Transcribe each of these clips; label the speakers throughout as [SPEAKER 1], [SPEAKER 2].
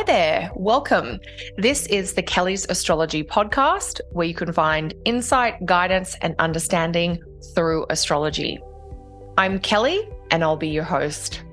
[SPEAKER 1] Hi there, welcome. This is the Kelly's Astrology podcast, where you can find insight, guidance, and understanding through astrology. I'm Kelly, and I'll be your host.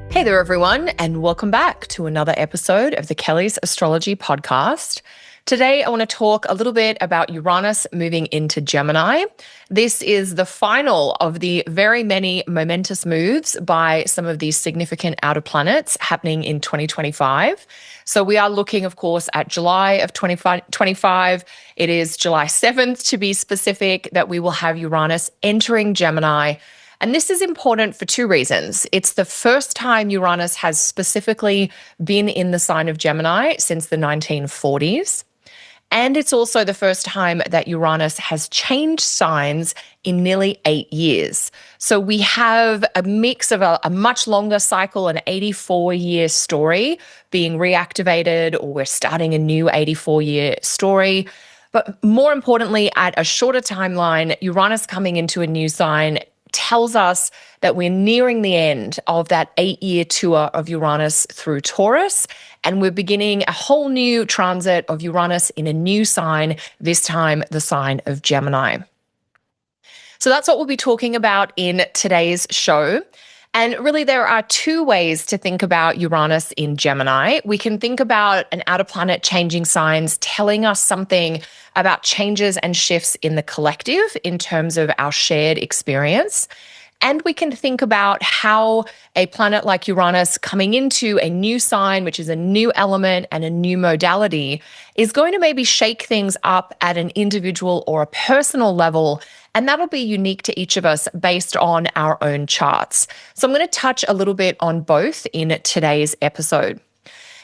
[SPEAKER 1] Hey there, everyone, and welcome back to another episode of the Kelly's Astrology podcast. Today, I want to talk a little bit about Uranus moving into Gemini. This is the final of the very many momentous moves by some of these significant outer planets happening in 2025. So we are looking, of course, at July of 2025. It is July 7th, to be specific, that we will have Uranus entering Gemini. And this is important for two reasons. It's the first time Uranus has specifically been in the sign of Gemini since the 1940s. And it's also the first time that Uranus has changed signs in nearly 8 years. So we have a mix of a much longer cycle, an 84-year story being reactivated, or we're starting a new 84-year story. But more importantly, at a shorter timeline, Uranus coming into a new sign tells us that we're nearing the end of that 8-year tour of Uranus through Taurus, and we're beginning a whole new transit of Uranus in a new sign, this time the sign of Gemini. So that's what we'll be talking about in today's show. And really, there are two ways to think about Uranus in Gemini. We can think about an outer planet changing signs, telling us something about changes and shifts in the collective in terms of our shared experience. And we can think about how a planet like Uranus coming into a new sign, which is a new element and a new modality, is going to maybe shake things up at an individual or a personal level. And that'll be unique to each of us based on our own charts. So I'm going to touch a little bit on both in today's episode.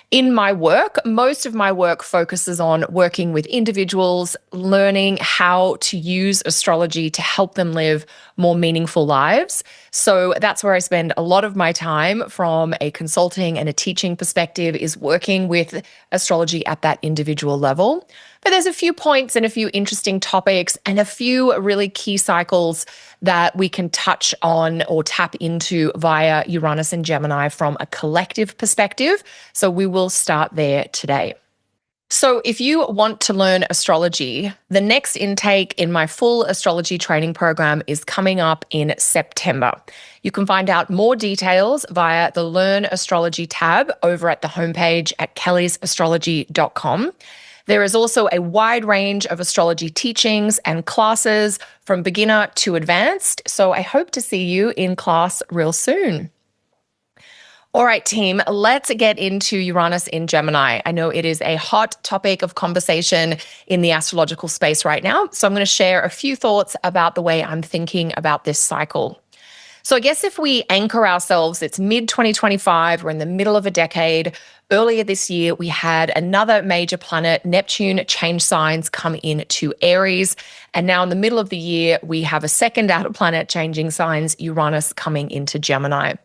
[SPEAKER 1] In my work, most of my work focuses on working with individuals, learning how to use astrology to help them live more meaningful lives. So that's where I spend a lot of my time from a consulting and a teaching perspective, is working with astrology at that individual level. But there's a few points and a few interesting topics and a few really key cycles that we can touch on or tap into via Uranus and Gemini from a collective perspective. So we will start there today. So if you want to learn astrology, the next intake in my full astrology training program is coming up in September. You can find out more details via the Learn Astrology tab over at the homepage at kellysastrology.com. There is also a wide range of astrology teachings and classes from beginner to advanced. So I hope to see you in class real soon. All right, team, let's get into Uranus in Gemini. I know it is a hot topic of conversation in the astrological space right now. So I'm going to share a few thoughts about the way I'm thinking about this cycle. So I guess if we anchor ourselves, it's mid-2025, we're in the middle of a decade. Earlier this year, we had another major planet, Neptune, change signs, come into Aries. And now in the middle of the year, we have a second outer planet changing signs, Uranus, coming into Gemini.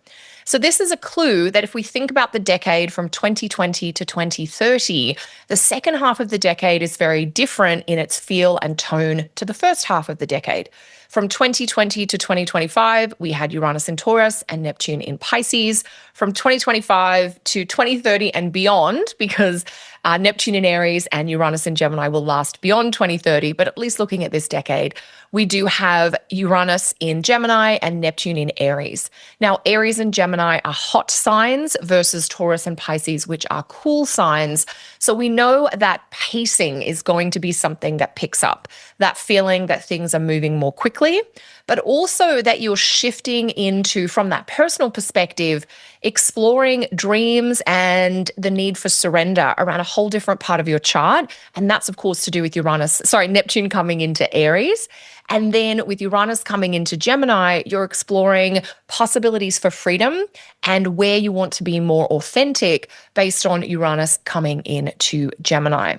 [SPEAKER 1] So this is a clue that if we think about the decade from 2020 to 2030, the second half of the decade is very different in its feel and tone to the first half of the decade. From 2020 to 2025, we had Uranus in Taurus and Neptune in Pisces. From 2025 to 2030 and beyond, because Neptune in Aries and Uranus in Gemini will last beyond 2030, but at least looking at this decade, we do have Uranus in Gemini and Neptune in Aries. Now, Aries and Gemini are hot signs versus Taurus and Pisces, which are cool signs. So we know that pacing is going to be something that picks up, that feeling that things are moving more quickly, but also that you're shifting into, from that personal perspective, exploring dreams and the need for surrender around a whole different part of your chart. And that's, of course, to do with Neptune coming into Aries. And then with Uranus coming into Gemini, you're exploring possibilities for freedom and where you want to be more authentic based on Uranus coming into Gemini.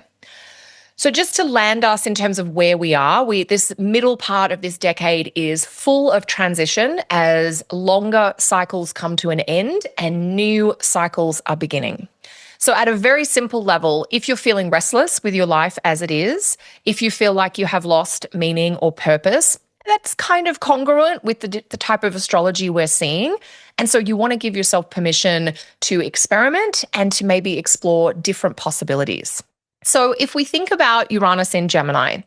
[SPEAKER 1] So just to land us in terms of where we are, this middle part of this decade is full of transition as longer cycles come to an end and new cycles are beginning. So, at a very simple level, if you're feeling restless with your life as it is, if you feel like you have lost meaning or purpose, that's kind of congruent with the type of astrology we're seeing. And so, you want to give yourself permission to experiment and to maybe explore different possibilities. So, if we think about Uranus in Gemini,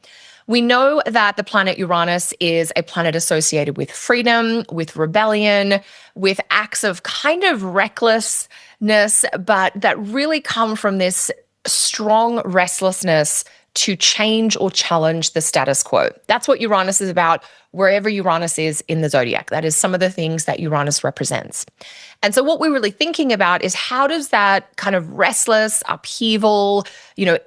[SPEAKER 1] we know that the planet Uranus is a planet associated with freedom, with rebellion, with acts of kind of recklessness, but that really come from this strong restlessness to change or challenge the status quo. That's what Uranus is about, wherever Uranus is in the zodiac. That is some of the things that Uranus represents. And so what we're really thinking about is how does that kind of restless, upheaval,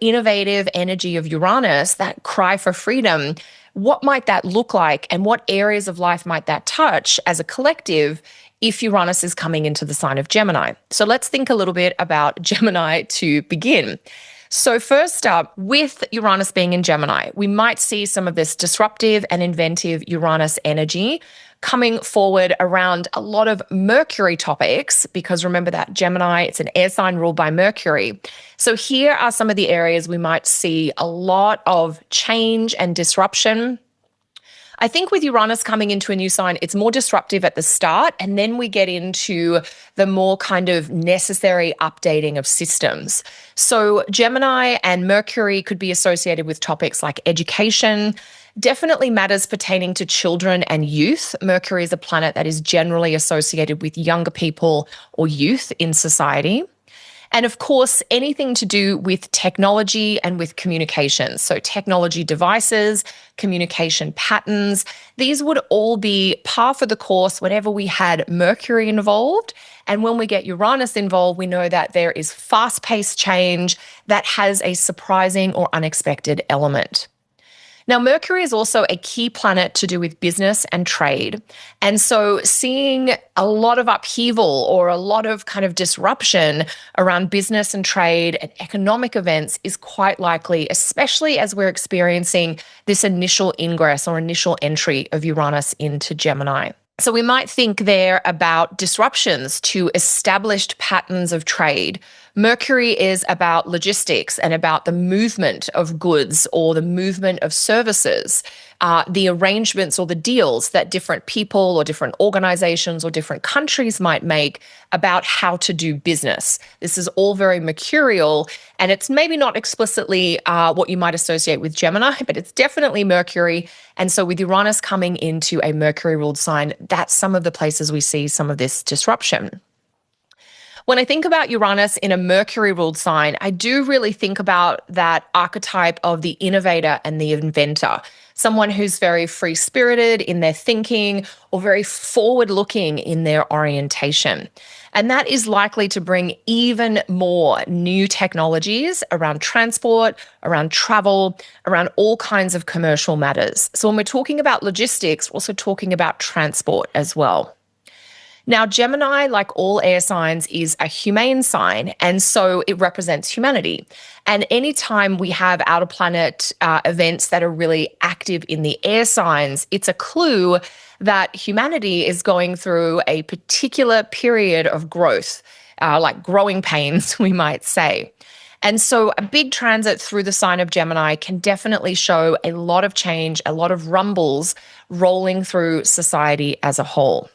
[SPEAKER 1] innovative energy of Uranus, that cry for freedom, what might that look like and what areas of life might that touch as a collective if Uranus is coming into the sign of Gemini? So let's think a little bit about Gemini to begin. So first up, with Uranus being in Gemini, we might see some of this disruptive and inventive Uranus energy coming forward around a lot of Mercury topics, because remember that Gemini, it's an air sign ruled by Mercury. So here are some of the areas we might see a lot of change and disruption. I think with Uranus coming into a new sign, it's more disruptive at the start, and then we get into the more kind of necessary updating of systems. So Gemini and Mercury could be associated with topics like education, definitely matters pertaining to children and youth. Mercury is a planet that is generally associated with younger people or youth in society. And of course, anything to do with technology and with communication. So technology devices, communication patterns, these would all be par for the course whenever we had Mercury involved. And when we get Uranus involved, we know that there is fast-paced change that has a surprising or unexpected element. Now, Mercury is also a key planet to do with business and trade. And so seeing a lot of upheaval or a lot of kind of disruption around business and trade and economic events is quite likely, especially as we're experiencing this initial ingress or initial entry of Uranus into Gemini. So we might think there about disruptions to established patterns of trade. Mercury is about logistics and about the movement of goods or the movement of services, the arrangements or the deals that different people or different organizations or different countries might make about how to do business. This is all very mercurial, and it's maybe not explicitly what you might associate with Gemini, but it's definitely Mercury. And so with Uranus coming into a Mercury-ruled sign, that's some of the places we see some of this disruption. When I think about Uranus in a Mercury-ruled sign, I do really think about that archetype of the innovator and the inventor, someone who's very free-spirited in their thinking or very forward-looking in their orientation. And that is likely to bring even more new technologies around transport, around travel, around all kinds of commercial matters. So when we're talking about logistics, we're also talking about transport as well. Now, Gemini, like all air signs, is a humane sign, and so it represents humanity. And anytime we have outer planet events that are really active in the air signs, it's a clue that humanity is going through a particular period of growth, like growing pains, we might say. And so a big transit through the sign of Gemini can definitely show a lot of change, a lot of rumbles rolling through society as a whole.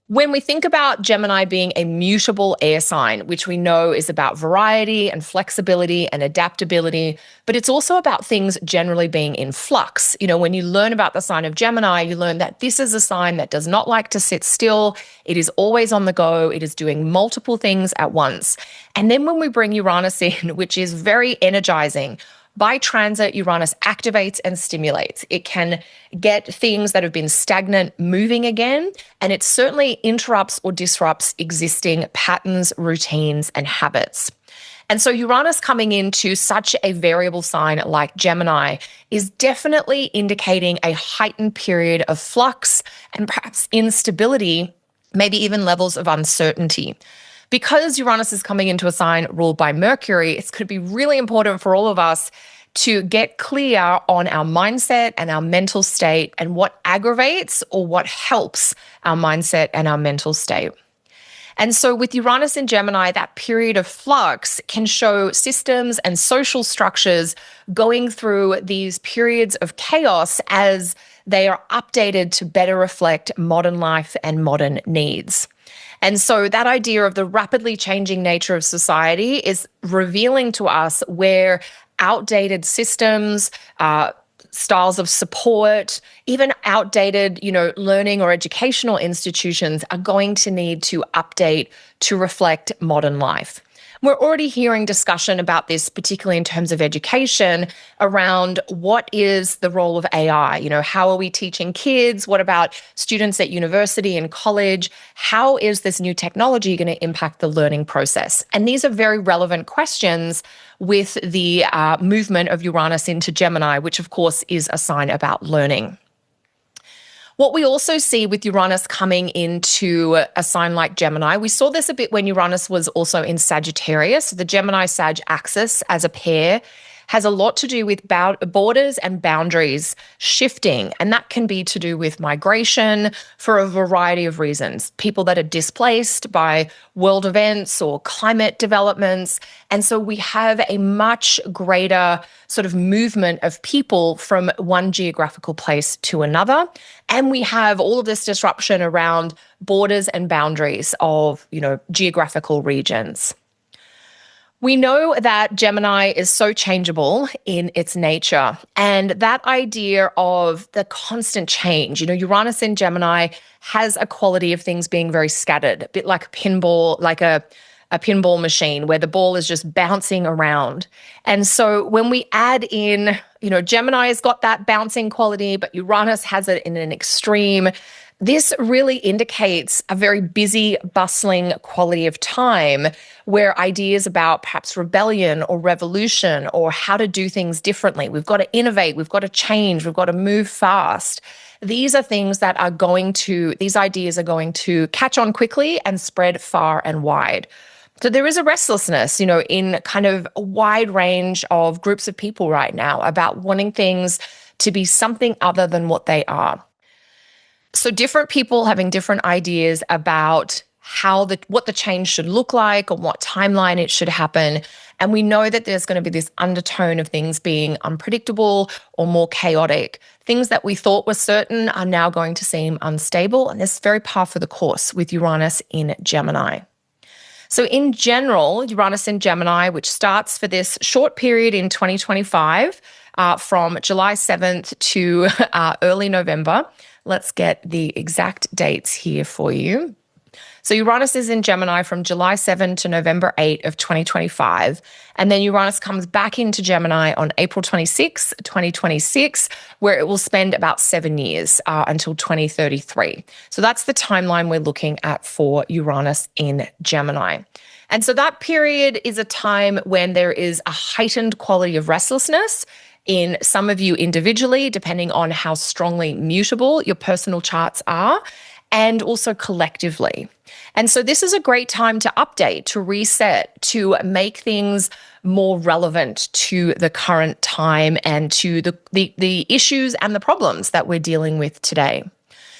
[SPEAKER 1] When we think about Gemini being a mutable air sign, which we know is about variety and flexibility and adaptability, but it's also about things generally being in flux. When you learn about the sign of Gemini, you learn that this is a sign that does not like to sit still. It is always on the go. It is doing multiple things at once. And then when we bring Uranus in, which is very energizing, by transit, Uranus activates and stimulates. It can get things that have been stagnant moving again, and it certainly interrupts or disrupts existing patterns, routines, and habits. And so Uranus coming into such a variable sign like Gemini is definitely indicating a heightened period of flux and perhaps instability, maybe even levels of uncertainty. Because Uranus is coming into a sign ruled by Mercury, it's going to be really important for all of us to get clear on our mindset and our mental state and what aggravates or what helps our mindset and our mental state. And so with Uranus in Gemini, that period of flux can show systems and social structures going through these periods of chaos as they are updated to better reflect modern life and modern needs. And so that idea of the rapidly changing nature of society is revealing to us where outdated systems, styles of support, even outdated, learning or educational institutions are going to need to update to reflect modern life. We're already hearing discussion about this, particularly in terms of education, around what is the role of AI? How are we teaching kids? What about students at university and college? How is this new technology going to impact the learning process? And these are very relevant questions with the movement of Uranus into Gemini, which of course is a sign about learning. What we also see with Uranus coming into a sign like Gemini, we saw this a bit when Uranus was also in Sagittarius. The Gemini-Sag axis as a pair has a lot to do with borders and boundaries shifting. And that can be to do with migration for a variety of reasons. People that are displaced by world events or climate developments. And so we have a much greater sort of movement of people from one geographical place to another. And we have all of this disruption around borders and boundaries of, geographical regions. We know that Gemini is so changeable in its nature, and that idea of the constant change, Uranus in Gemini has a quality of things being very scattered, a bit like a pinball, like a pinball machine where the ball is just bouncing around. And so when we add in, Gemini has got that bouncing quality, but Uranus has it in an extreme. This really indicates a very busy, bustling quality of time where ideas about perhaps rebellion or revolution or how to do things differently, we've got to innovate, we've got to change, we've got to move fast. These are things that these ideas are going to catch on quickly and spread far and wide. So there is a restlessness, in kind of a wide range of groups of people right now about wanting things to be something other than what they are. So different people having different ideas about what the change should look like or what timeline it should happen. And we know that there's going to be this undertone of things being unpredictable or more chaotic. Things that we thought were certain are now going to seem unstable. And this is very par for the course with Uranus in Gemini. So in general, Uranus in Gemini, which starts for this short period in 2025, from July 7th to early November. Let's get the exact dates here for you. So Uranus is in Gemini from July 7 to November 8 of 2025. And then Uranus comes back into Gemini on April 26, 2026, where it will spend about 7 years until 2033. So that's the timeline we're looking at for Uranus in Gemini. And so that period is a time when there is a heightened quality of restlessness in some of you individually, depending on how strongly mutable your personal charts are, and also collectively. And so this is a great time to update, to reset, to make things more relevant to the current time and to the issues and the problems that we're dealing with today.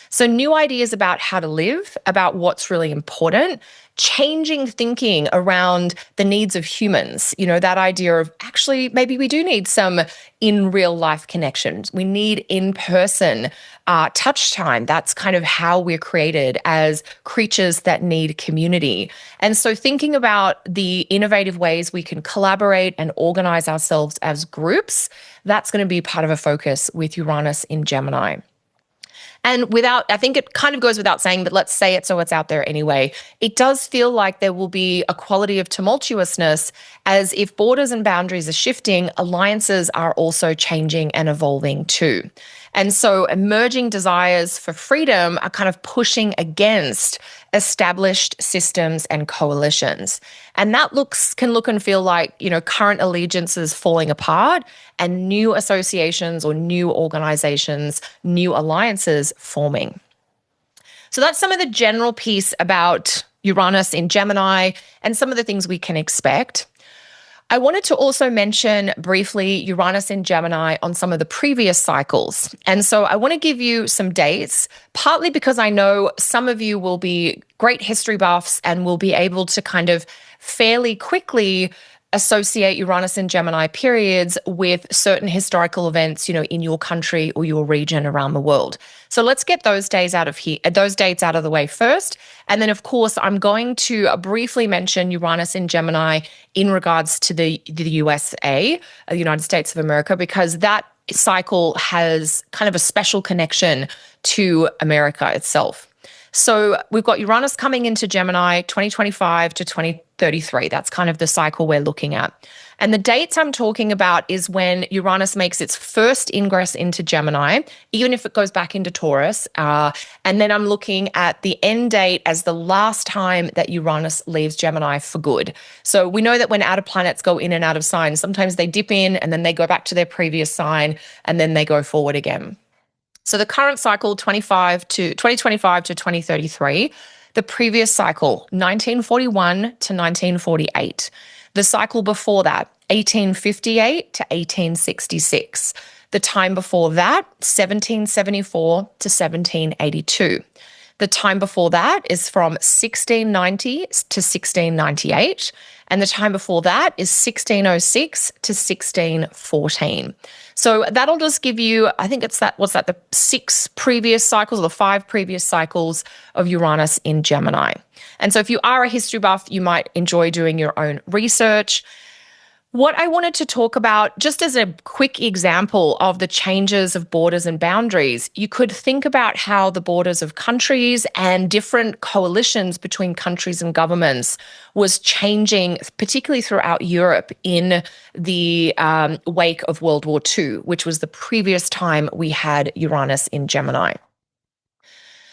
[SPEAKER 1] So new ideas about how to live, about what's really important, changing thinking around the needs of humans, that idea of actually maybe we do need some in real life connections. We need in-person touch time. That's kind of how we're created as creatures that need community. And so thinking about the innovative ways we can collaborate and organize ourselves as groups, that's going to be part of a focus with Uranus in Gemini. And I think it kind of goes without saying, but let's say it so it's out there anyway. It does feel like there will be a quality of tumultuousness as if borders and boundaries are shifting, alliances are also changing and evolving too. And so emerging desires for freedom are kind of pushing against established systems and coalitions. And that can look and feel like, current allegiances falling apart and new associations or new organizations, new alliances forming. So that's some of the general piece about Uranus in Gemini and some of the things we can expect. I wanted to also mention briefly Uranus in Gemini on some of the previous cycles. And so I want to give you some dates, partly because I know some of you will be great history buffs and will be able to kind of fairly quickly associate Uranus and Gemini periods with certain historical events, in your country or your region around the world. So let's get those dates out of the way first. And then, of course, I'm going to briefly mention Uranus in Gemini in regards to the USA, the United States of America, because that cycle has kind of a special connection to America itself. So we've got Uranus coming into Gemini 2025 to 2033. That's kind of the cycle we're looking at. And the dates I'm talking about is when Uranus makes its first ingress into Gemini, even if it goes back into Taurus. And then I'm looking at the end date as the last time that Uranus leaves Gemini for good. So we know that when outer planets go in and out of signs, sometimes they dip in and then they go back to their previous sign and then they go forward again. So the current cycle, 2025 to 2033, the previous cycle, 1941 to 1948. The cycle before that, 1858 to 1866. The time before that, 1774 to 1782. The time before that is from 1690 to 1698. And the time before that is 1606 to 1614. So that'll just give you, I think it's the 6 previous cycles or the 5 previous cycles of Uranus in Gemini. And so if you are a history buff, you might enjoy doing your own research. What I wanted to talk about, just as a quick example of the changes of borders and boundaries, you could think about how the borders of countries and different coalitions between countries and governments was changing, particularly throughout Europe in the wake of World War II, which was the previous time we had Uranus in Gemini.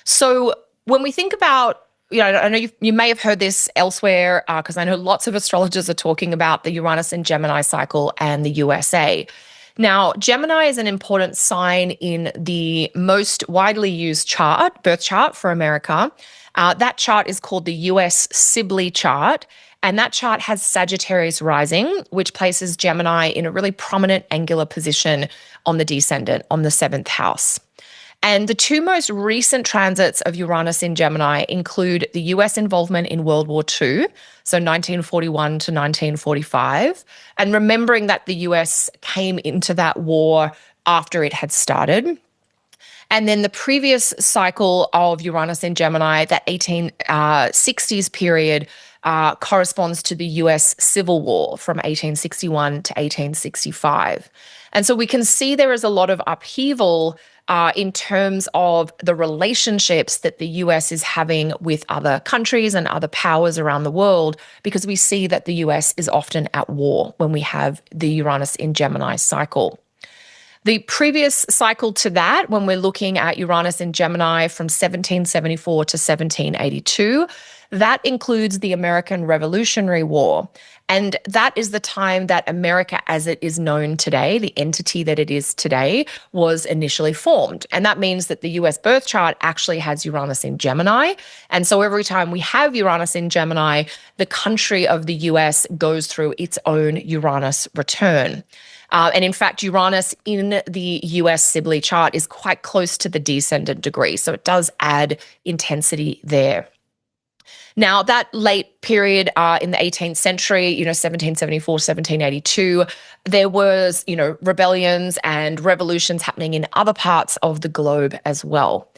[SPEAKER 1] So when we think about, I know you may have heard this elsewhere because I know lots of astrologers are talking about the Uranus and Gemini cycle and the USA. Now, Gemini is an important sign in the most widely used birth chart for America. That chart is called the US Sibley chart, and that chart has Sagittarius rising, which places Gemini in a really prominent angular position on the descendant, on the 7th house. And the 2 most recent transits of Uranus in Gemini include the US involvement in World War II, so 1941 to 1945, and remembering that the US came into that war after it had started. And then the previous cycle of Uranus in Gemini, that 1860s period, corresponds to the US Civil War from 1861 to 1865. And so we can see there is a lot of upheaval in terms of the relationships that the US is having with other countries and other powers around the world, because we see that the US is often at war when we have the Uranus in Gemini cycle. The previous cycle to that, when we're looking at Uranus in Gemini from 1774 to 1782, that includes the American Revolutionary War. And that is the time that America, as it is known today, the entity that it is today, was initially formed. And that means that the US birth chart actually has Uranus in Gemini. And so every time we have Uranus in Gemini, the country of the US goes through its own Uranus return. And in fact, Uranus in the US Sibley chart is quite close to the descendant degree. So it does add intensity there. Now, that late period in the 18th century, 1774, 1782, there was, rebellions and revolutions happening in other parts of the globe as well.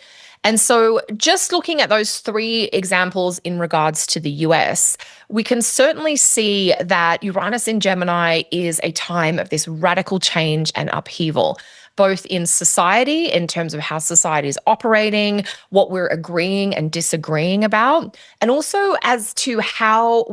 [SPEAKER 1] And so just looking at those 3 examples in regards to the US, we can certainly see that Uranus in Gemini is a time of this radical change and upheaval, both in society, in terms of how society is operating, what we're agreeing and disagreeing about, and also as to how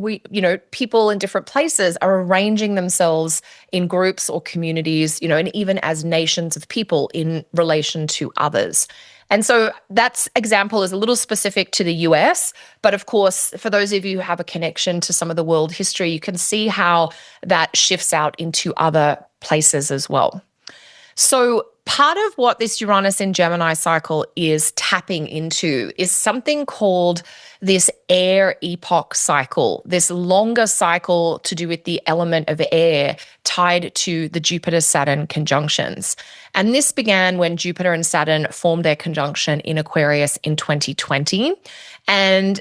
[SPEAKER 1] people in different places are arranging themselves in groups or communities, and even as nations of people in relation to others. And so that example is a little specific to the US, but of course, for those of you who have a connection to some of the world history, you can see how that shifts out into other places as well. So Part of what this Uranus in Gemini cycle is tapping into is something called this Air Epoch Cycle, this longer cycle to do with the element of air tied to the Jupiter-Saturn conjunctions. And this began when Jupiter and Saturn formed their conjunction in Aquarius in 2020. And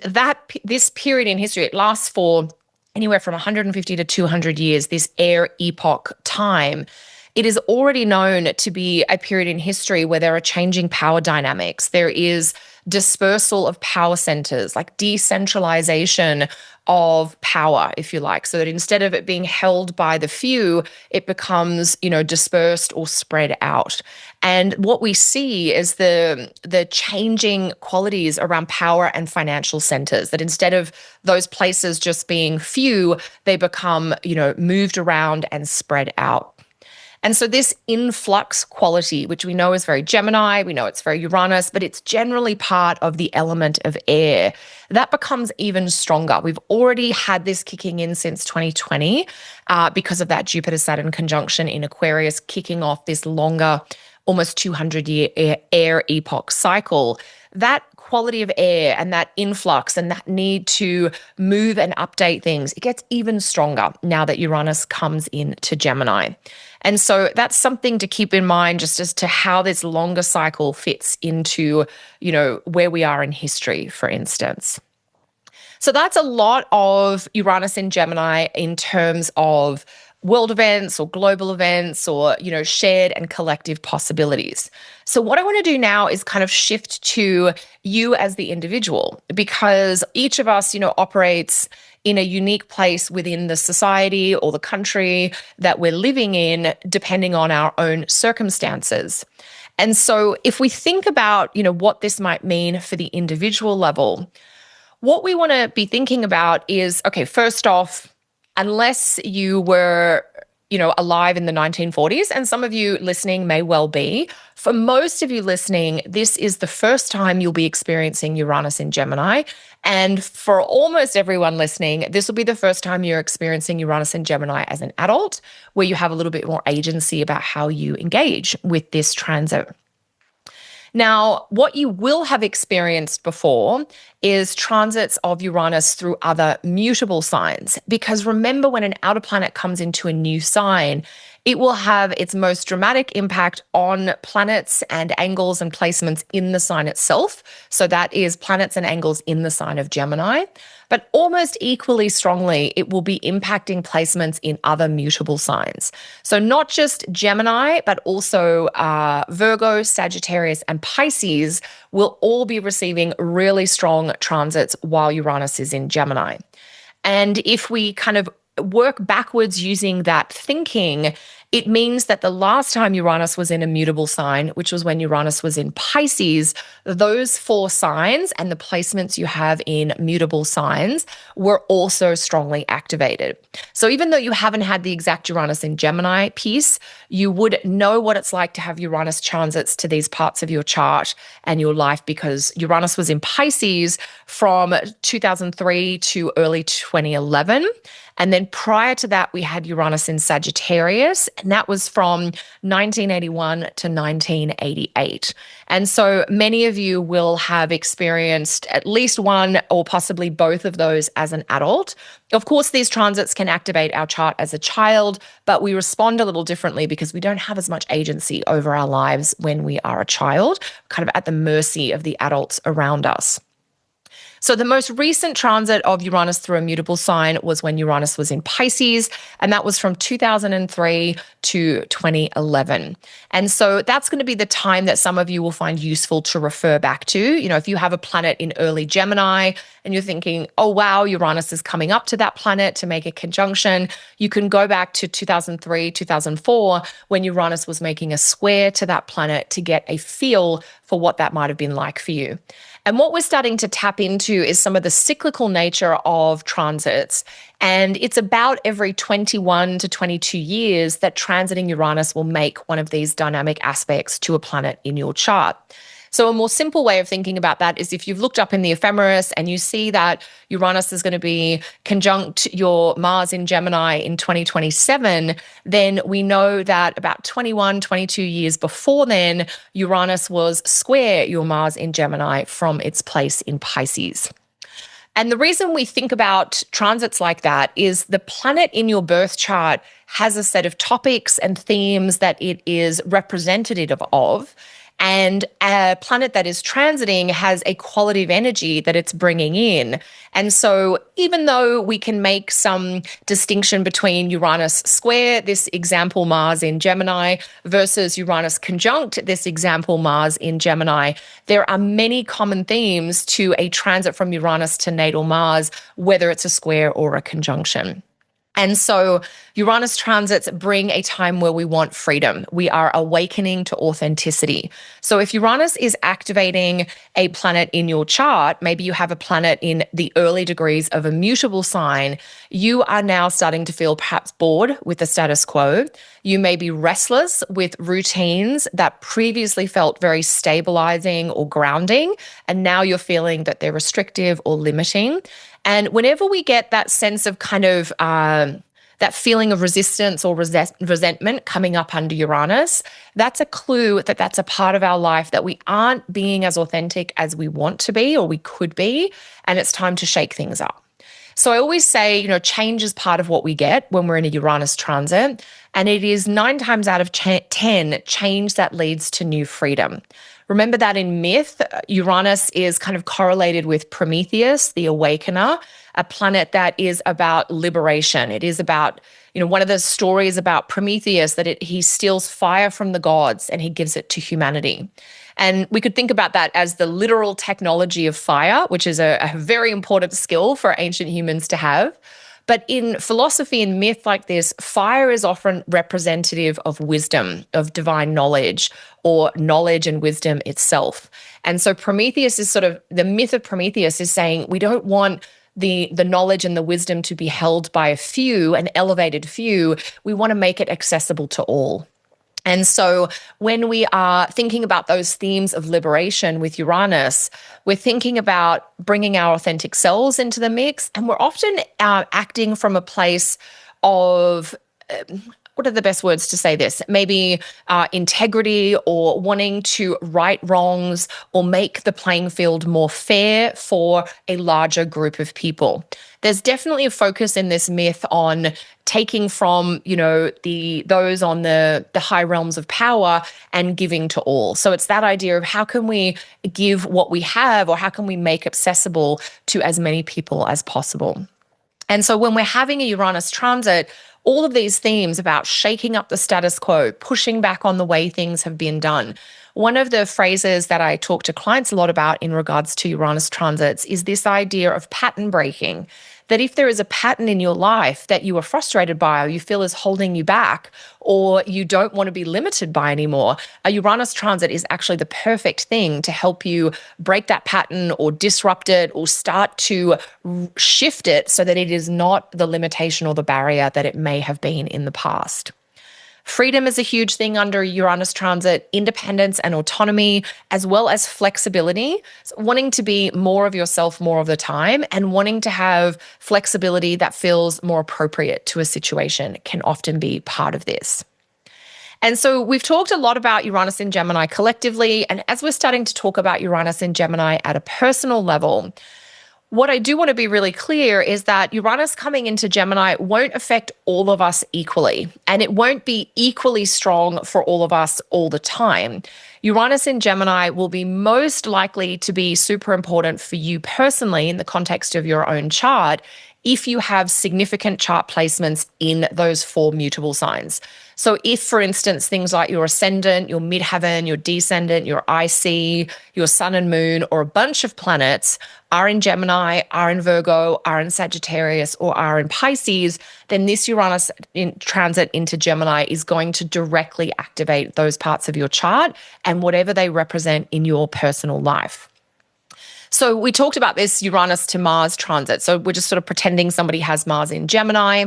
[SPEAKER 1] this period in history, it lasts for anywhere from 150 to 200 years, this Air Epoch time. It is already known to be a period in history where there are changing power dynamics. There is dispersal of power centers, like decentralization of power, if you like, so that instead of it being held by the few, it becomes, dispersed or spread out. And what we see is the changing qualities around power and financial centers, that instead of those places just being few, they become, moved around and spread out. And so this influx quality, which we know is very Gemini, we know it's very Uranus, but it's generally part of the element of air, that becomes even stronger. We've already had this kicking in since 2020 because of that Jupiter-Saturn conjunction in Aquarius, kicking off this longer, almost 200-year air epoch cycle. That quality of air and that influx and that need to move and update things, it gets even stronger now that Uranus comes into Gemini. And so that's something to keep in mind just as to how this longer cycle fits into, where we are in history, for instance. So that's a lot of Uranus in Gemini in terms of world events or global events or, shared and collective possibilities. So what I want to do now is kind of shift to you as the individual, because each of us, operates in a unique place within the society or the country that we're living in, depending on our own circumstances. And so if we think about, what this might mean for the individual level, what we want to be thinking about is, okay, first off, unless you were, alive in the 1940s, and some of you listening may well be, for most of you listening, this is the first time you'll be experiencing Uranus in Gemini. And for almost everyone listening, this will be the first time you're experiencing Uranus in Gemini as an adult, where you have a little bit more agency about how you engage with this transit. Now, what you will have experienced before is transits of Uranus through other mutable signs. Because remember, when an outer planet comes into a new sign, it will have its most dramatic impact on planets and angles and placements in the sign itself. So that is planets and angles in the sign of Gemini. But almost equally strongly, it will be impacting placements in other mutable signs. So not just Gemini, but also Virgo, Sagittarius, and Pisces will all be receiving really strong transits while Uranus is in Gemini. And if we kind of work backwards using that thinking, it means that the last time Uranus was in a mutable sign, which was when Uranus was in Pisces, those 4 signs and the placements you have in mutable signs were also strongly activated. So even though you haven't had the exact Uranus in Gemini piece, you would know what it's like to have Uranus transits to these parts of your chart and your life, because Uranus was in Pisces from 2003 to early 2011. And then prior to that, we had Uranus in Sagittarius, and that was from 1981 to 1988. And so many of you will have experienced at least one or possibly both of those as an adult. Of course, these transits can activate our chart as a child, but we respond a little differently because we don't have as much agency over our lives when we are a child, kind of at the mercy of the adults around us. So the most recent transit of Uranus through a mutable sign was when Uranus was in Pisces, and that was from 2003 to 2011. And so that's going to be the time that some of you will find useful to refer back to. If you have a planet in early Gemini and you're thinking, oh, wow, Uranus is coming up to that planet to make a conjunction, you can go back to 2003, 2004, when Uranus was making a square to that planet to get a feel for what that might have been like for you. And what we're starting to tap into is some of the cyclical nature of transits. And it's about every 21 to 22 years that transiting Uranus will make one of these dynamic aspects to a planet in your chart. So a more simple way of thinking about that is if you've looked up in the ephemeris and you see that Uranus is going to be conjunct your Mars in Gemini in 2027, then we know that about 21, 22 years before then, Uranus was square your Mars in Gemini from its place in Pisces. And the reason we think about transits like that is the planet in your birth chart has a set of topics and themes that it is representative of. And a planet that is transiting has a quality of energy that it's bringing in. And so even though we can make some distinction between Uranus square, this example Mars in Gemini, versus Uranus conjunct, this example Mars in Gemini, there are many common themes to a transit from Uranus to natal Mars, whether it's a square or a conjunction. And so Uranus transits bring a time where we want freedom. We are awakening to authenticity. So if Uranus is activating a planet in your chart, maybe you have a planet in the early degrees of a mutable sign, you are now starting to feel perhaps bored with the status quo. You may be restless with routines that previously felt very stabilizing or grounding, and now you're feeling that they're restrictive or limiting. And whenever we get that sense of kind of that feeling of resistance or resentment coming up under Uranus, that's a clue that that's a part of our life that we aren't being as authentic as we want to be or we could be, and it's time to shake things up. So I always say, change is part of what we get when we're in a Uranus transit, and it is 9 times out of 10 change that leads to new freedom. Remember that in myth, Uranus is kind of correlated with Prometheus, the awakener, a planet that is about liberation. It is about, one of the stories about Prometheus that he steals fire from the gods and he gives it to humanity. And we could think about that as the literal technology of fire, which is a very important skill for ancient humans to have. But in philosophy and myth like this, fire is often representative of wisdom, of divine knowledge, or knowledge and wisdom itself. And so Prometheus is the myth of Prometheus is saying we don't want the knowledge and the wisdom to be held by a few, an elevated few. We want to make it accessible to all. And so when we are thinking about those themes of liberation with Uranus, we're thinking about bringing our authentic selves into the mix, and we're often acting from a place of what are the best words to say this? Maybe integrity or wanting to right wrongs or make the playing field more fair for a larger group of people. There's definitely a focus in this myth on taking from, those on the high realms of power and giving to all. So it's that idea of how can we give what we have, or how can we make accessible to as many people as possible. And so when we're having a Uranus transit, all of these themes about shaking up the status quo, pushing back on the way things have been done. One of the phrases that I talk to clients a lot about in regards to Uranus transits is this idea of pattern breaking. That if there is a pattern in your life that you are frustrated by, or you feel is holding you back, or you don't want to be limited by anymore, a Uranus transit is actually the perfect thing to help you break that pattern or disrupt it or start to shift it so that it is not the limitation or the barrier that it may have been in the past. Freedom is a huge thing under Uranus transit, independence and autonomy, as well as flexibility, so wanting to be more of yourself more of the time and wanting to have flexibility that feels more appropriate to a situation can often be part of this. And so we've talked a lot about Uranus in Gemini collectively, and as we're starting to talk about Uranus in Gemini at a personal level, what I do want to be really clear is that Uranus coming into Gemini won't affect all of us equally, and it won't be equally strong for all of us all the time. Uranus in Gemini will be most likely to be super important for you personally in the context of your own chart if you have significant chart placements in those 4 mutable signs. So if, for instance, things like your ascendant, your midheaven, your descendant, your IC, your sun and moon, or a bunch of planets are in Gemini, are in Virgo, are in Sagittarius, or are in Pisces, then this Uranus transit into Gemini is going to directly activate those parts of your chart and whatever they represent in your personal life. So we talked about this Uranus to Mars transit. So we're just sort of pretending somebody has Mars in Gemini.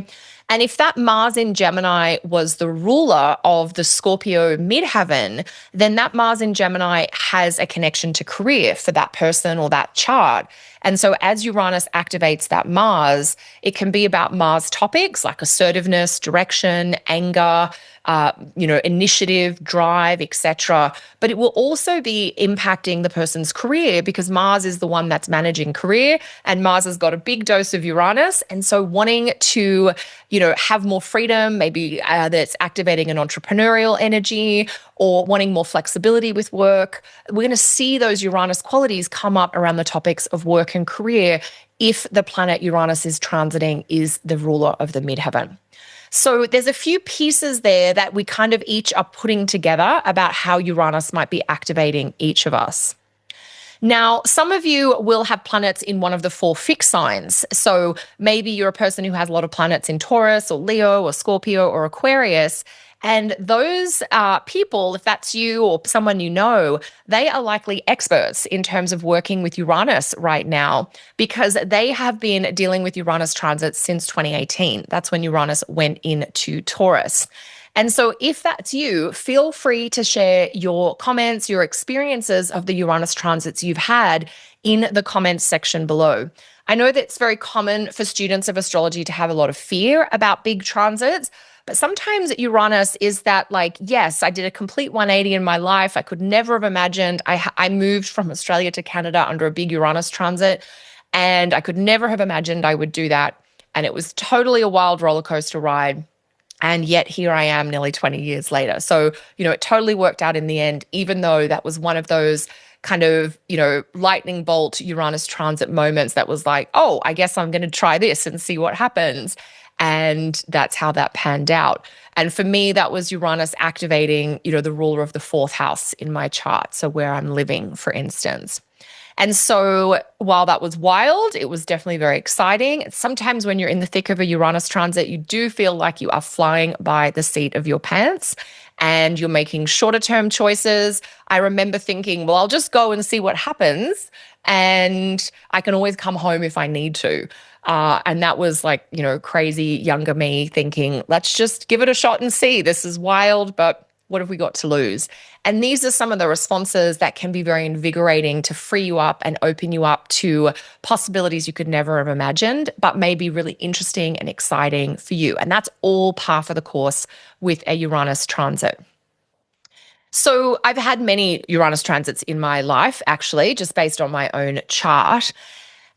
[SPEAKER 1] And if that Mars in Gemini was the ruler of the Scorpio midheaven, then that Mars in Gemini has a connection to career for that person or that chart. And so as Uranus activates that Mars, it can be about Mars topics like assertiveness, direction, anger, initiative, drive, etc. But it will also be impacting the person's career because Mars is the one that's managing career, and Mars has got a big dose of Uranus. And so wanting to, have more freedom, maybe that's activating an entrepreneurial energy or wanting more flexibility with work. We're going to see those Uranus qualities come up around the topics of work and career if the planet Uranus is transiting is the ruler of the midheaven. So there's a few pieces there that we kind of each are putting together about how Uranus might be activating each of us. Now, some of you will have planets in one of the 4 fixed signs. So maybe you're a person who has a lot of planets in Taurus or Leo or Scorpio or Aquarius. And those people, if that's you or someone you know, they are likely experts in terms of working with Uranus right now because they have been dealing with Uranus transits since 2018. That's when Uranus went into Taurus. And so if that's you, feel free to share your comments, your experiences of the Uranus transits you've had in the comments section below. I know that it's very common for students of astrology to have a lot of fear about big transits, but sometimes Uranus is that yes, I did a complete 180 in my life. I could never have imagined. I moved from Australia to Canada under a big Uranus transit, and I could never have imagined I would do that. And it was totally a wild roller coaster ride. And yet here I am nearly 20 years later. So, it totally worked out in the end, even though that was one of those kind of, lightning bolt Uranus transit moments that was like, oh, I guess I'm going to try this and see what happens. And that's how that panned out. And for me, that was Uranus activating, the ruler of the 4th house in my chart. So where I'm living, for instance. And so while that was wild, it was definitely very exciting. Sometimes when you're in the thick of a Uranus transit, you do feel like you are flying by the seat of your pants and you're making shorter term choices. I remember thinking, well, I'll just go and see what happens and I can always come home if I need to. And that was crazy younger me thinking, let's just give it a shot and see. This is wild, but what have we got to lose? And these are some of the responses that can be very invigorating to free you up and open you up to possibilities you could never have imagined, but may be really interesting and exciting for you. And that's all par for the course with a Uranus transit. So I've had many Uranus transits in my life, actually, just based on my own chart.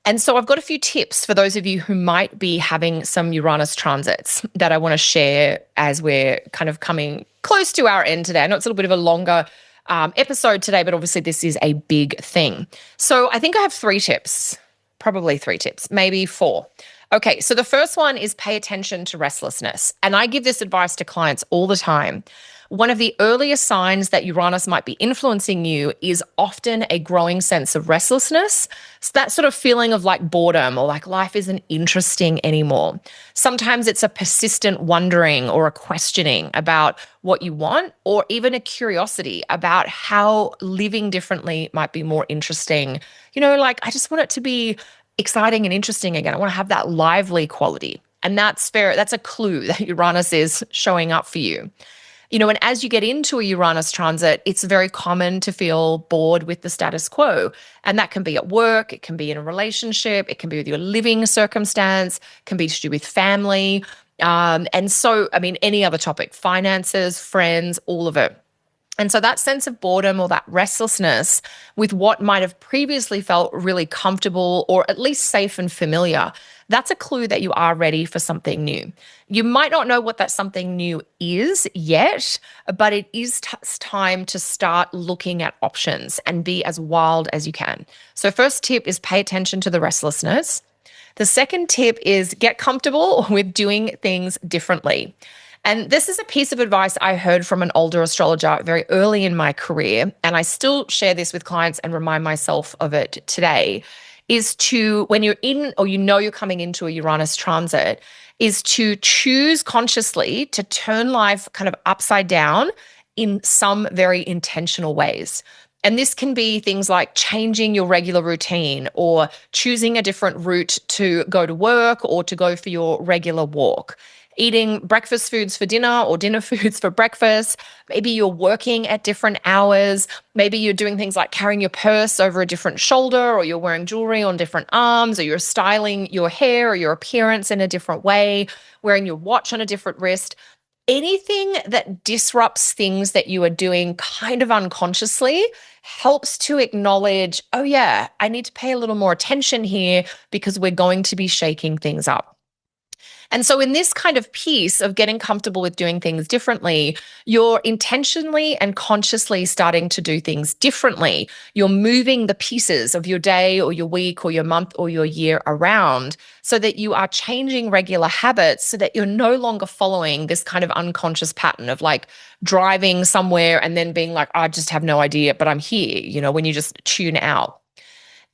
[SPEAKER 1] And so I've got a few tips for those of you who might be having some Uranus transits that I want to share as we're kind of coming close to our end today. I know it's a little bit of a longer episode today, but obviously this is a big thing. So I think I have 3 tips, probably 3 tips, maybe 4. Okay, so the first one is pay attention to restlessness. And I give this advice to clients all the time. One of the earliest signs that Uranus might be influencing you is often a growing sense of restlessness. So that sort of feeling of boredom or life isn't interesting anymore. Sometimes it's a persistent wondering or a questioning about what you want, or even a curiosity about how living differently might be more interesting. I just want it to be exciting and interesting again. I want to have that lively quality. And that's fair. That's a clue that Uranus is showing up for you. And as you get into a Uranus transit, it's very common to feel bored with the status quo. And that can be at work, it can be in a relationship, it can be with your living circumstance, it can be to do with family. And so, any other topic, finances, friends, all of it. And so that sense of boredom or that restlessness with what might have previously felt really comfortable or at least safe and familiar, that's a clue that you are ready for something new. You might not know what that something new is yet, but it is time to start looking at options and be as wild as you can. So first tip is pay attention to the restlessness. The second tip is get comfortable with doing things differently. And this is a piece of advice I heard from an older astrologer very early in my career, and I still share this with clients and remind myself of it today, is to, when you're in or you're coming into a Uranus transit, is to choose consciously to turn life kind of upside down in some very intentional ways. And this can be things like changing your regular routine or choosing a different route to go to work or to go for your regular walk. eating breakfast foods for dinner or dinner foods for breakfast. Maybe you're working at different hours. Maybe you're doing things like carrying your purse over a different shoulder, or you're wearing jewelry on different arms, or you're styling your hair or your appearance in a different way, wearing your watch on a different wrist. Anything that disrupts things that you are doing kind of unconsciously helps to acknowledge, oh, yeah, I need to pay a little more attention here because we're going to be shaking things up. And so, in this kind of piece of getting comfortable with doing things differently, you're intentionally and consciously starting to do things differently. You're moving the pieces of your day or your week or your month or your year around so that you are changing regular habits so that you're no longer following this kind of unconscious pattern of like driving somewhere and then being like, I just have no idea, but I'm here, when you just tune out.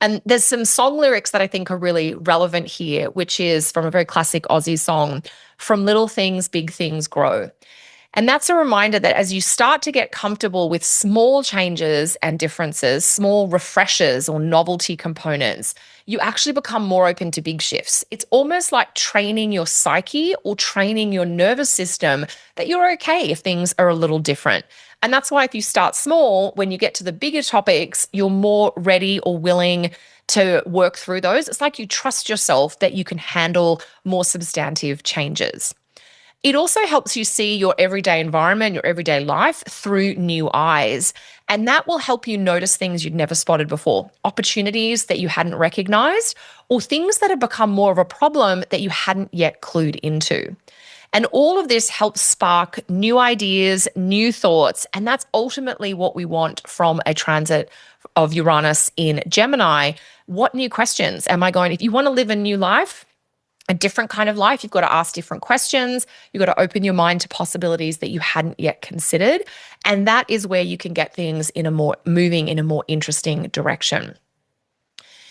[SPEAKER 1] And there's some song lyrics that I think are really relevant here, which is from a very classic Aussie song, "From little things, big things grow." And that's a reminder that as you start to get comfortable with small changes and differences, small refreshers or novelty components, you actually become more open to big shifts. It's almost like training your psyche or training your nervous system that you're okay if things are a little different. And that's why if you start small, when you get to the bigger topics, you're more ready or willing to work through those. It's like you trust yourself that you can handle more substantive changes. It also helps you see your everyday environment, your everyday life through new eyes. And that will help you notice things you'd never spotted before, opportunities that you hadn't recognized, or things that have become more of a problem that you hadn't yet clued into. And all of this helps spark new ideas, new thoughts. And that's ultimately what we want from a transit of Uranus in Gemini. What new questions am I going? If you want to live a new life, a different kind of life, you've got to ask different questions. You've got to open your mind to possibilities that you hadn't yet considered. And that is where you can get things moving in a more interesting direction.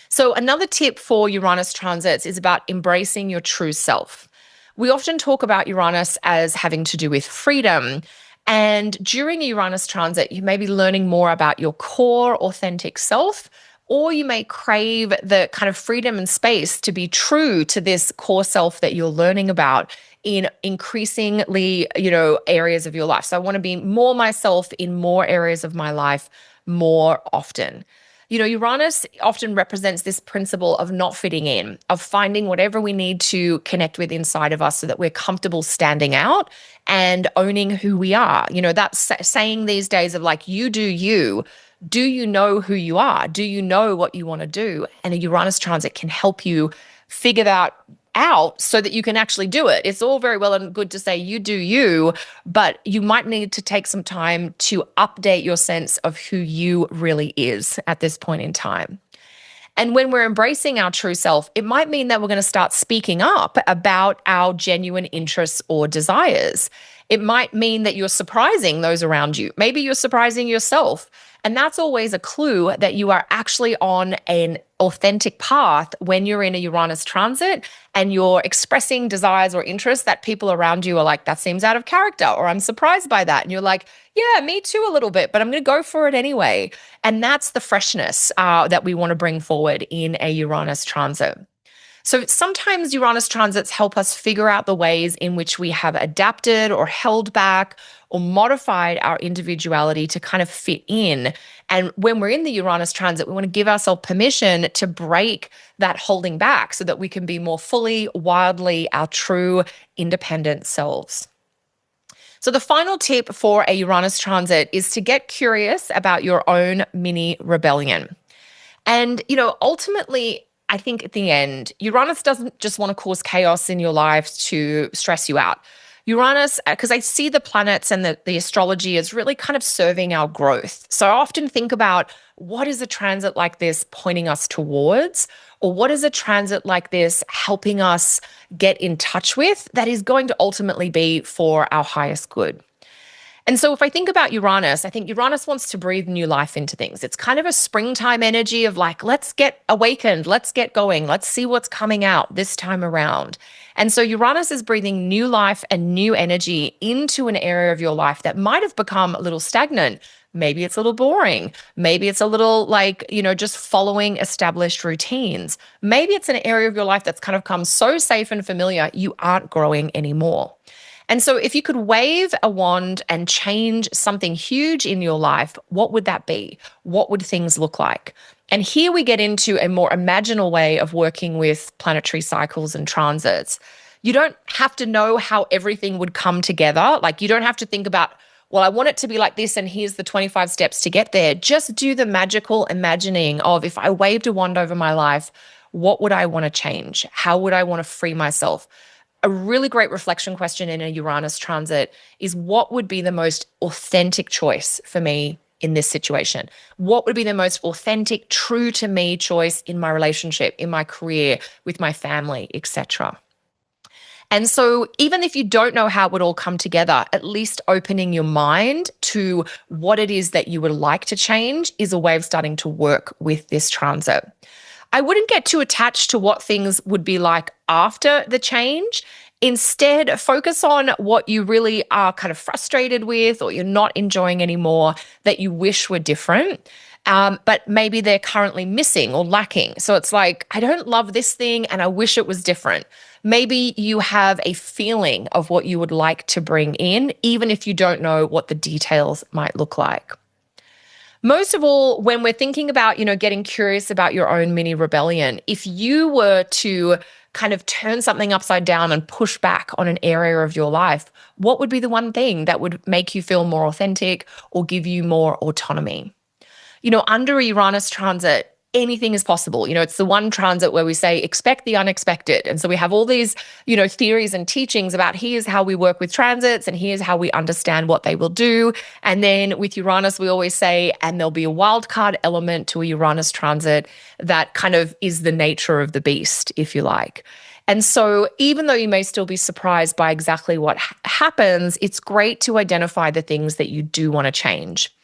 [SPEAKER 1] So another tip for Uranus transits is about embracing your true self. We often talk about Uranus as having to do with freedom. And during a Uranus transit, you may be learning more about your core authentic self, or you may crave the kind of freedom and space to be true to this core self that you're learning about in increasingly, areas of your life. So I want to be more myself in more areas of my life more often. Uranus often represents this principle of not fitting in, of finding whatever we need to connect with inside of us so that we're comfortable standing out and owning who we are. That's saying these days of like, you do you. Do you know who you are? Do you know what you want to do? And a Uranus transit can help you figure that out so that you can actually do it. It's all very well and good to say you do you, but you might need to take some time to update your sense of who you really is at this point in time. And when we're embracing our true self, it might mean that we're going to start speaking up about our genuine interests or desires. It might mean that you're surprising those around you. Maybe you're surprising yourself. And that's always a clue that you are actually on an authentic path when you're in a Uranus transit and you're expressing desires or interests that people around you are like, that seems out of character, or I'm surprised by that. And you're like, yeah, me too a little bit, but I'm going to go for it anyway. And that's the freshness that we want to bring forward in a Uranus transit. So sometimes Uranus transits help us figure out the ways in which we have adapted or held back or modified our individuality to kind of fit in. And when we're in the Uranus transit, we want to give ourselves permission to break that holding back so that we can be more fully, wildly our true independent selves. So the final tip for a Uranus transit is to get curious about your own mini rebellion. And, ultimately, I think at the end, Uranus doesn't just want to cause chaos in your life to stress you out. Uranus, because I see the planets and the astrology as really kind of serving our growth. So I often think about, what is a transit like this pointing us towards? Or what is a transit like this helping us get in touch with that is going to ultimately be for our highest good? And so if I think about Uranus, I think Uranus wants to breathe new life into things. It's kind of a springtime energy of like, let's get awakened, let's get going, let's see what's coming out this time around. And so Uranus is breathing new life and new energy into an area of your life that might have become a little stagnant, Maybe it's a little boring. Maybe it's a little like, just following established routines. Maybe it's an area of your life that's kind of come so safe and familiar, you aren't growing anymore. And so, if you could wave a wand and change something huge in your life, what would that be? What would things look like? And here we get into a more imaginal way of working with planetary cycles and transits. You don't have to know how everything would come together. Like, you don't have to think about, well, I want it to be like this, and here's the 25 steps to get there. Just do the magical imagining of, if I waved a wand over my life, what would I want to change? How would I want to free myself? A really great reflection question in a Uranus transit is, what would be the most authentic choice for me in this situation? What would be the most authentic, true to me choice in my relationship, in my career, with my family, etc.? And so even if you don't know how it would all come together, at least opening your mind to what it is that you would like to change is a way of starting to work with this transit. I wouldn't get too attached to what things would be like after the change. Instead, focus on what you really are kind of frustrated with or you're not enjoying anymore that you wish were different. But maybe they're currently missing or lacking. So it's like, I don't love this thing and I wish it was different. Maybe you have a feeling of what you would like to bring in, even if you don't know what the details might look like. Most of all, when we're thinking about, getting curious about your own mini rebellion, if you were to kind of turn something upside down and push back on an area of your life, what would be the one thing that would make you feel more authentic or give you more autonomy? Under a Uranus transit, anything is possible. It's the one transit where we say, expect the unexpected. And so we have all these, theories and teachings about here's how we work with transits and here's how we understand what they will do. And then with Uranus, we always say, and there'll be a wild card element to a Uranus transit that kind of is the nature of the beast, if you like. And so even though you may still be surprised by exactly what happens, it's great to identify the things that you do want to change.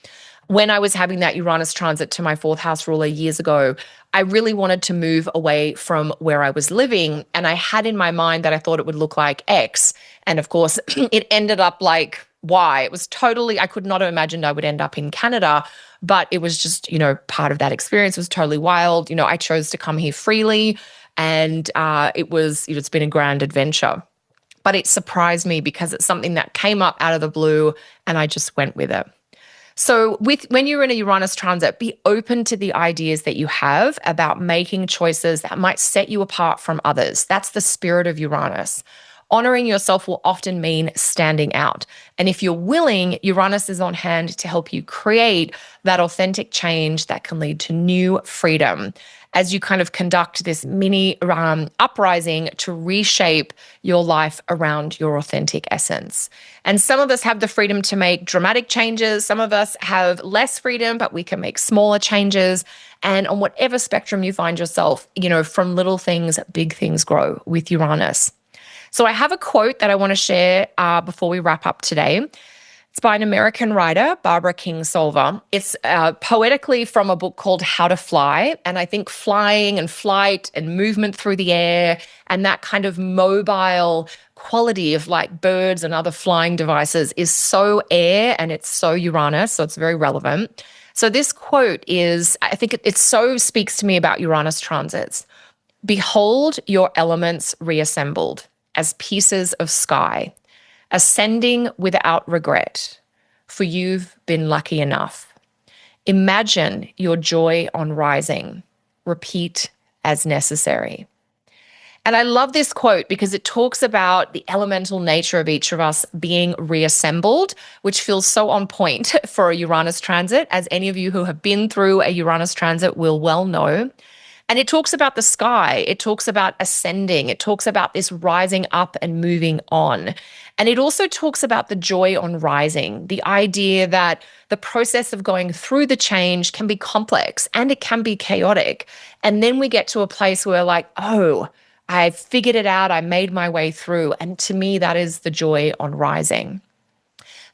[SPEAKER 1] When I was having that Uranus transit to my fourth house ruler years ago, I really wanted to move away from where I was living. And I had in my mind that I thought it would look like X. And of course, it ended up like Y. It was totally, I could not have imagined I would end up in Canada, but it was just, part of that experience was totally wild. I chose to come here freely and it's been a grand adventure. But it surprised me because it's something that came up out of the blue and I just went with it. So when you're in a Uranus transit, be open to the ideas that you have about making choices that might set you apart from others. That's the spirit of Uranus. Honoring yourself will often mean standing out. And if you're willing, Uranus is on hand to help you create that authentic change that can lead to new freedom as you kind of conduct this mini uprising to reshape your life around your authentic essence. And some of us have the freedom to make dramatic changes. Some of us have less freedom, but we can make smaller changes. And on whatever spectrum you find yourself, from little things, big things grow with Uranus. So I have a quote that I want to share before we wrap up today. It's by an American writer, Barbara Kingsolver. It's poetically from a book called How to Fly. And I think flying and flight and movement through the air and that kind of mobile quality of like birds and other flying devices is so air and it's so Uranus, so it's very relevant. So this quote is, I think it so speaks to me about Uranus transits. Behold your elements reassembled as pieces of sky, ascending without regret, for you've been lucky enough. Imagine your joy on rising. Repeat as necessary. And I love this quote because it talks about the elemental nature of each of us being reassembled, which feels so on point for a Uranus transit, as any of you who have been through a Uranus transit will well know. And it talks about the sky. It talks about ascending. It talks about this rising up and moving on. And it also talks about the joy on rising, the idea that the process of going through the change can be complex and it can be chaotic. And then we get to a place where like, oh, I figured it out. I made my way through. And to me, that is the joy on rising.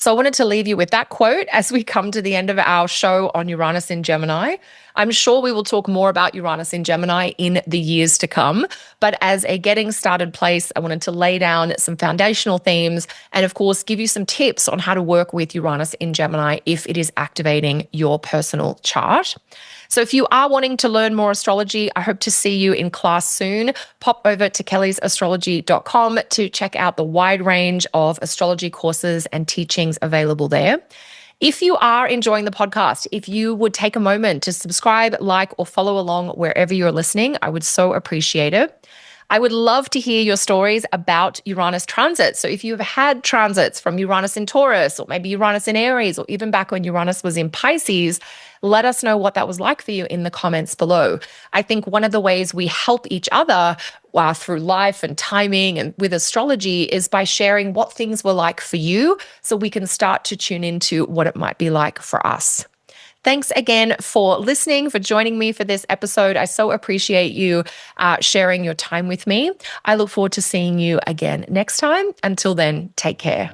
[SPEAKER 1] So I wanted to leave you with that quote as we come to the end of our show on Uranus in Gemini. I'm sure we will talk more about Uranus in Gemini in the years to come. But as a getting started place, I wanted to lay down some foundational themes and, of course, give you some tips on how to work with Uranus in Gemini if it is activating your personal chart. So if you are wanting to learn more astrology, I hope to see you in class soon. Pop over to kellysastrology.com to check out the wide range of astrology courses and teachings available there. If you are enjoying the podcast, if you would take a moment to subscribe, like, or follow along wherever you're listening, I would so appreciate it. I would love to hear your stories about Uranus transits. So if you've had transits from Uranus in Taurus, or maybe Uranus in Aries, or even back when Uranus was in Pisces, let us know what that was like for you in the comments below. I think one of the ways we help each other through life and timing and with astrology is by sharing what things were like for you so we can start to tune into what it might be like for us. Thanks again for listening, for joining me for this episode. I so appreciate you sharing your time with me. I look forward to seeing you again next time. Until then, take care.